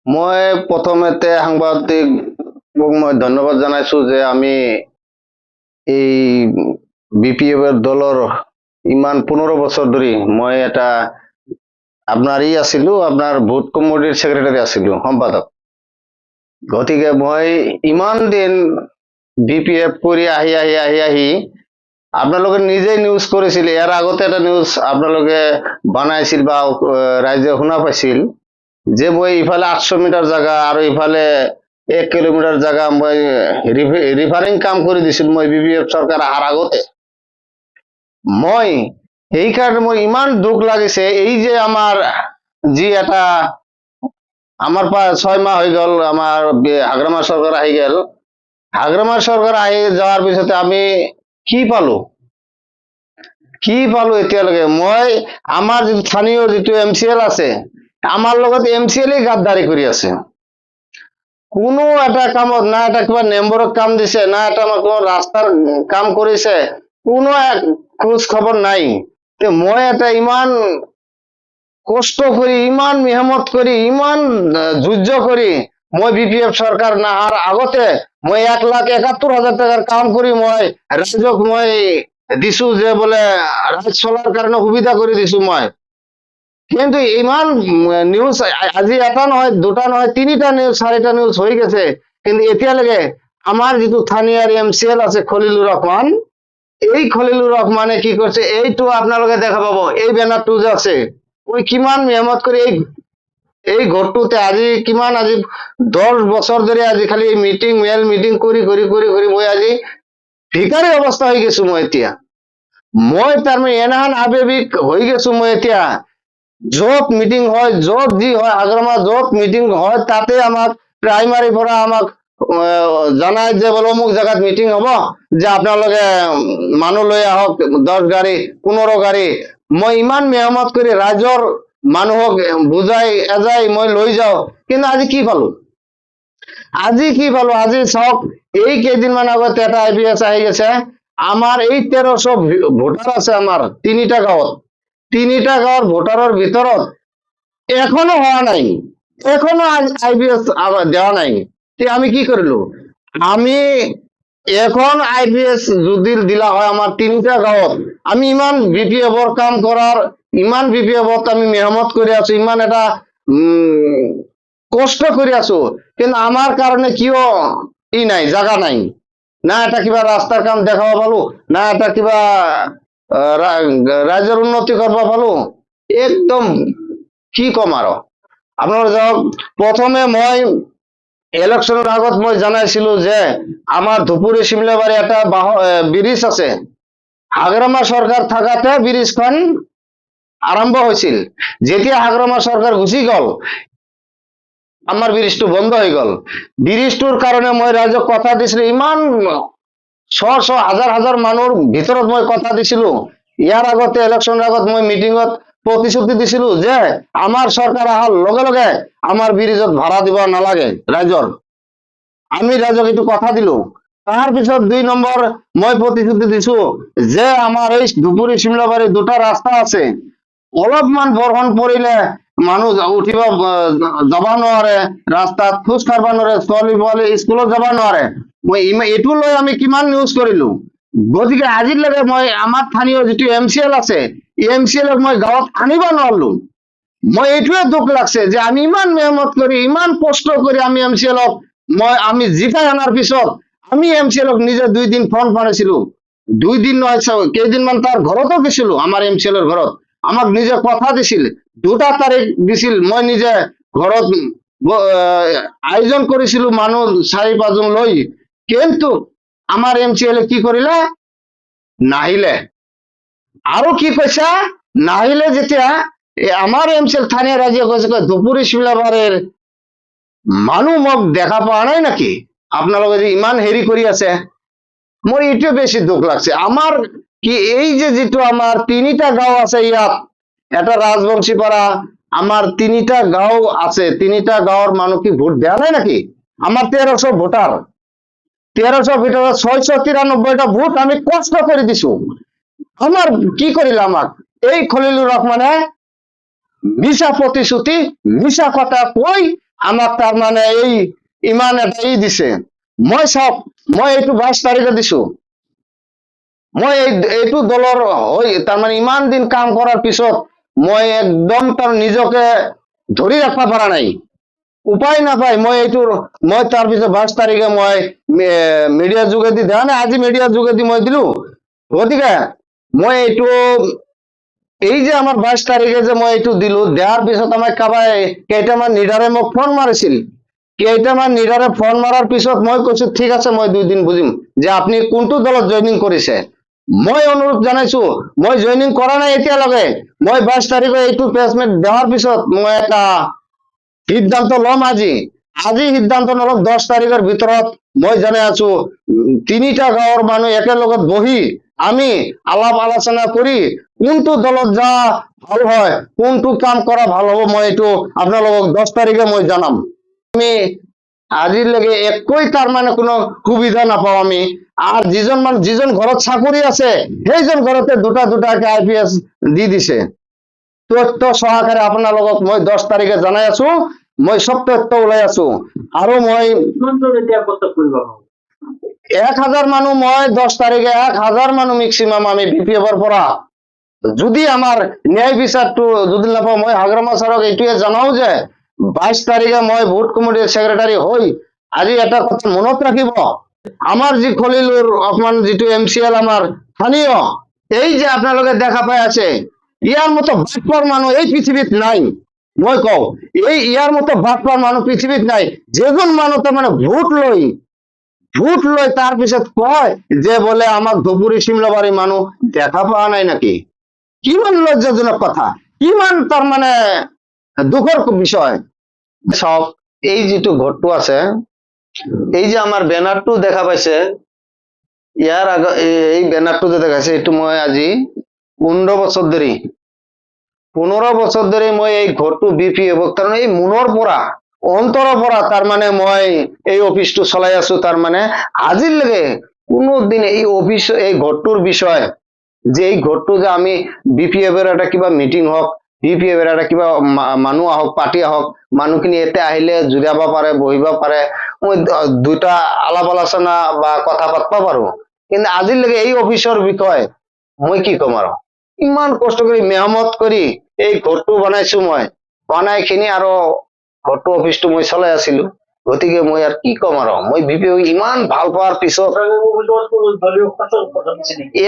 মই প্ৰথমতে সাংবাদিকক মই ধন্যবাদ জনাইছো যে আমি এই বিপিএফ দলৰ ইমান 15 বছৰ ধৰি মই এটা আপোনাৰ আছিলো, আপোনাৰ বুথ কমিটিৰ সেক্ৰেটাৰী আছিলো, সম্পাদক। গতিকে মই ইমান দিন বিপিএফ কৰি আহি আপোনালোকে নিজে নিউজ কৰিছিল। ইয়াৰ আগতে এটা নিউজ আপোনালোকে বনাইছিল বা ৰাইজে শুনা পাইছিল যে মই ইফালে 800 মিটাৰ জায়গা আৰু ইফালে 1 কিলোমিটাৰ জায়গা মই ৰিফাৰিং কাম কৰি দিছিল মই বিপিএফ চৰকাৰ অহাৰ আগতে। মই সেইকাৰণে মোৰ ইমান দুখ লাগিছে, এই যে আমাৰ যি এটা আমাৰ 6 মাহ হৈ গ'ল, আমাৰ হাগ্ৰামাৰ চৰকাৰ আহি গ'ল। হাগ্ৰামাৰ চৰকাৰ আহি যোৱাৰ পিছতে আমি কি পালো এতিয়ালৈকে? মই আমাৰ যিটো স্থানীয় যিটো MCL আছে, আমাৰ লগত MCL গাদ্দাৰি কৰি আছে। কোনো এটা কামত না এটা কিবা নেম্বৰত কাম দিছে, না এটা কোনো ৰাস্তাৰ কাম কৰিছে, কোনো খোজ খবৰ নাই। মই এটা ইমান কষ্ট কৰি, ইমান মেহনত কৰি, ইমান যুদ্ধ কৰি মই বিপিএফ চৰকাৰ নাহাৰ আগতে মই 1,71,000 টাকাৰ কাম কৰি মই ৰাইজক মই দিছো যে বোলে ৰাইজ চলাৰ কাৰণে সুবিধা কৰি দিছো মই। কিন্তু ইমান নিউজ আজি এটা নহয়, দুটা নহয়, 3টা নিউজ 4টা নিউজ হৈ গেছে, কিন্তু এতিয়ালৈকে আমাৰ যিটো স্থানীয় MCL আছে খলিলুর রহমান, এই খলিলুর রহমানে কি করছে, এইটো আপোনালোকে দেখা পাব, এই ব্যানারটো যে আছে, ওই কিমান মেহনত কৰি এই ঘৰটোতে আজি কিমান, আজি 10 বছৰ ধৰি আজি খালি মিটিং কৰি মই আজি ভিকাৰী অৱস্থা হৈ গৈছো। মই এতিয়া তাৰমানে এনাহান আবেগিক হৈ গৈছো। মই এতিয়া য'ত মিটিং হয়, য'ত যি হয়, হাগ্ৰামা য'ত মিটিং হয়, তাতে আমাক প্ৰাইমাৰী পৰা আমাক জনায় যে বোলে অমুক জায়গাত মিটিং হ'ব, যে আপোনালোকে মানুহ লৈ আহক, 10 গাড়ী 15 গাড়ী। মই ইমান মেহনত কৰি ৰাইজৰ মানুহক বুজাই মই লৈ যাওঁ, কিন্তু আজি কি পালো? আজি চাওক, এই কেইদিনমান আগতে এটা IBS আহি গেছে, আমাৰ এই 1300 ভোটাৰ আছে আমাৰ 3টা গাঁৱত। 3টা গাঁৱৰ ভোটাৰৰ ভিতৰত এখনো হওয়া নাই, এখনো IBS দেওয়া নাই। আমি কি কৰিলো? আমি এখন IBS যদি দিলা হয় আমাৰ 3টা গাঁৱত, আমি ইমান বিপিএফৰ কাম কৰাৰ, ইমান বিপিএফত আমি মেহনত কৰি আছো, ইমান এটা কষ্ট কৰি আছো, কিন্তু আমাৰ কাৰণে কিয় নাই, জাগা নাই, না এটা কিবা ৰাস্তাৰ কাম দেখাব পালো, না এটা কিবা ৰাইজৰ উন্নতি কৰিব পালো। একদম কি কম আৰু আপোনাৰ যাওক। প্ৰথমে মই ইলেকশ্যনৰ আগত মই জানাইছিলো যে আমাৰ ধুপুৰী চিমলাবাৰী এটা ব্ৰিজ আছে, হাগ্ৰামা চৰকাৰ থাকাতে ব্ৰিজখন আৰম্ভ হৈছিল। যেতিয়া হাগ্ৰামা চৰকাৰ গুচি গ'ল, আমাৰ ব্ৰিজটো বন্ধ হৈ গ'ল। ব্ৰিজটোৰ কাৰণে মই ৰাইজক কথা দিছিলো, ইমান হাজাৰ মানুহৰ ভিতৰত মই কথা দিছিলো। ইয়াৰ আগতে ইলেকশ্যনৰ আগত মই মিটিঙত প্ৰতিশ্ৰুতি দিছিলো যে আমাৰ চৰকাৰ অহাৰ লগে লগে আমাৰ ব্ৰিজত ভাড়া দিব নালাগে ৰাইজৰ। আমি ৰাইজক এইটো কথা দিলো। তাৰ পিছত 2 নম্বৰ মই প্ৰতিশ্ৰুতি দিছো যে আমাৰ এই ধুপুৰী চিমলাবাৰী 2টা ৰাস্তা আছে, অলপমান বৰষুণ পৰিলে মানুহ উঠিব যাব নোৱাৰে, ৰাস্তাত খোজ কাঢ়ব নোৱাৰে, ছোৱালী স্কুলত যাব নোৱাৰে। মই এইটো লৈ আমি কিমান নিউজ কৰিলো। গতিকে আজিলৈকে মই আমাৰ স্থানীয় যিটো MCL আছে, MCL মই গাঁৱত আনিব নোৱাৰিলো। মই এইটোৱে দুখ লাগছে যে আমি ইমান মেহনত কৰি, ইমান কষ্ট কৰি আমি MCL আমি জিকাই অনাৰ পিছত আমি MCL নিজে 2 দিন ফোন মাৰিছিলো, 2 দিন নহয়, কেইদিনমান তাৰ ঘৰতো গৈছিলো, আমাৰ MCL ঘৰত। আমাক নিজে কথা দিছিল, 2টা তাৰিখ দিছিল, মই নিজে ঘৰত আয়োজন কৰিছিলো মানুহ 4-5 জন লৈ, কিন্তু আমাৰ MCL কি কৰিলে? নাহিলে। আৰু কি কৈছা? নাহিলে যেতিয়া আমাৰ MCL স্থানীয় ৰাইজে কৈছে ধুপুৰী চিমলাবাৰীৰ মানুহ মোক দেখা পোৱা নাই নেকি, আপোনালোকে যে ইমান হেৰি কৰি আছে। মোৰ এইটোৱে বেছি দুখ লাগছে। আমাৰ কি এই যে যিটো আমাৰ 3টা গাঁও আছে, ইয়াত এটা ৰাজবংশী পাৰা, আমাৰ 3টা গাঁও আছে, 3টা গাঁৱৰ মানুহ কি ভোট দেয়া নাই নাকি? আমাৰ 1300 ভোটাৰ, 1300 ভিতৰত 693টা ভোট আমি কষ্ট করে দিছো। আমার কি করিল? আমাক এই খলিলুর রহমানে মিছা প্রতিশ্রুতি, মিছা কথা কই আমাক তার মানে এই ইমান এটা দিছে মই এইটো 22 তাৰিখে দিছো মই এইটো দলৰ হৈ তাৰ মানে ইমান দিন কাম কৰাৰ পিছত মই একদম তাৰ নিজকে ধৰি ৰাখিব পৰা নাই উপায় নাপায় মই তাৰ পিছত 22 তাৰিখে মই মিডিয়াৰ যোগেদি দেখা নাই আজি মিডিয়াৰ যোগেদি মই দিলো গতিকে মই এইটো এই যে আমার 22 তারিখে যে মই এইটো দিলো দেওয়ার পিছত আমার কেইটামান লিডারে মোক ফোন মারিছিল কেইটামান লিডারে ফোন মারার পিছত মই কৈছো ঠিক আছে মই 2 দিন বুঝিম যে আপনি কোনটো দলত জয়নিং কৰিছে মই অনুৰোধ জানাইছো মই জয়নিং কৰা নাই এতিয়ালৈকে মই 22 তাৰিখে এইটো প্লেচমেন্ট দেওয়াৰ পিছত মই এটা সিদ্ধান্ত লম আজি সিদ্ধান্ত নলম 10 তাৰিখৰ ভিতৰত মই জানাই আছো 3টা গাঁৱৰ মানুহ একেলগত বহি আমি আলাপ আলোচনা কৰি কোনটো দলত যা ভাল হয় কোনটো কাম কৰা ভাল হ'ব মই এইটো আপোনালোকক 10 তাৰিখে মই জনাম আমি আজিলৈকে একোই তাৰ মানে কোনো সুবিধা নাপাওঁ আমি আৰ যিজন ঘৰত চাকৰি আছে সেইজন ঘৰতে দুটাকে IPS দি দিছে তথ্য সহকাৰে আপোনালোকক মই 10 তাৰিখে জনাই আছো মই সব তথ্য ওলাই আছো আৰু মই 1000 মানুহ মই 10 তাৰিখে 1000 মানুহ মেক্সিমাম আমি BPF-ৰ পৰা যদি আমাৰ ন্যায় বিচাৰটো যদি নাপাওঁ মই হাগ্ৰামা ছাৰক এইটোৱে জনাও যে 22 তাৰিখে মই ভোট কমিটিৰ সেক্ৰেটাৰী হৈ আজি এটা কথা মনত ৰাখিব আমাৰ যি খলিলুৰ অপমান যিটো MCL আমাৰ স্থানীয় এই যে আপোনালোকে দেখা পাই আছে ইয়াৰ মতো বাটপাৰ মানুহ এই পৃথিৱীত নাই মই কওঁ এই ইয়াৰ মতো বাটপাৰ মানুহ পৃথিৱীত নাই যেজন মানুহ তাৰ মানে ভোট লয় তাৰ পিছত কয় যে বোলে আমাক ধুবুৰী শিমলাবাৰী মানুহ দেখা পোৱা নাই নাকি কিমান লজ্জাজনক কথা কিমান তাৰ মানে দুখৰ বিষয় সব এই যিটো ঘৰটো আছে এই যে আমাৰ বেনাৰটো দেখা পাইছে ইয়াৰ এই বেনাৰটো যে দেখাইছে এইটো মই আজি 15 বছৰ ধৰি মই এই ঘৰটো BPF কাৰণ এই মনৰ পৰা অন্তৰৰ পৰা তাৰ মানে মই এই অফিসটো চলাই আছো তাৰ মানে আজিলৈকে কোনো দিন এই অফিস এই ঘৰটোৰ বিষয় যে এই ঘৰটো যে আমি BPF-ৰ এটা কিবা মিটিং হওক BPF-ৰ এটা কিবা মানুহ আহক পাৰ্টি আহক মানুহখিনি এতে আহিলে জুৰিয়াব পাৰে বহিব পাৰে মই দুটা আলাপ আলোচনা বা কথা পাতবা পাৰো কিন্তু আজিলৈকে এই অফিসৰ বিষয় মই কি কম আৰু ইমান কষ্ট কৰি মেহনত কৰি এই ঘৰটো বনাইছো মই বনাইখিনি আৰু ঘৰটো অফিসটো মই চলাই আছিলো গতিকে মই আৰ কি কম আৰু মই BPF ইমান ভাল পাওয়ার পিছত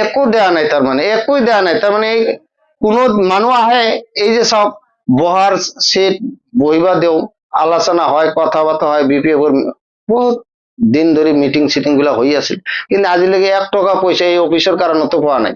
একো দেয়া নাই তার মানে একোই দেয়া নাই তার মানে কোনো মানুহ আহে এই যে সব বহার সিট বহিবা দেও আলোচনা হয় কথা বার্তা হয় BPF-ৰ বহুত দিন ধৰি মিটিং সিটিং বিলাক হৈ আছিল কিন্তু আজিলৈকে 1 টকা পইচা এই অফিসৰ কাৰণতো পোৱা নাই